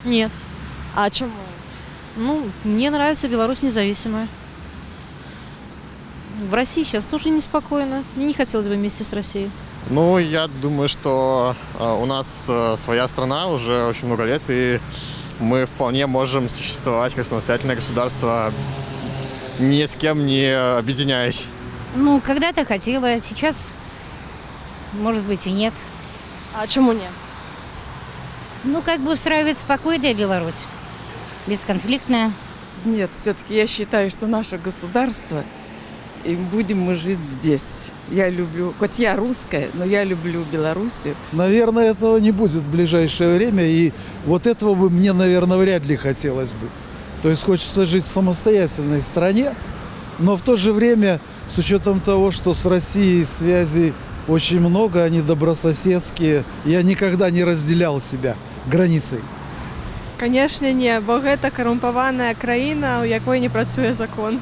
Нет. А чому? Ну, мне нравится Беларусь независимая. В России сейчас тоже неспокойно. Мне не хотелось бы вместе с Россией. Ну, я думаю, что у нас своя страна уже очень много лет, и мы вполне можем существовать как самостоятельное государство, ни с кем не объединяясь. Ну, когда-то хотела, сейчас, может быть, и нет. А чому ні? Ну, как бы устраивает спокойная Беларусь, бесконфликтная. Нет, все-таки я считаю, что наше государство, и будем мы жить здесь. Я люблю, хоть я русская, но я люблю Белоруссию. Наверное, этого не будет в ближайшее время, и вот этого бы мне, наверное, вряд ли хотелось бы. То есть хочется жить в самостоятельной стране, но в то же время, с учетом того, что с Россией связей очень много, они добрососедские, я никогда не разделял себя границей. Звісно, ні, бо це корумпована країна, у якої не працює закон.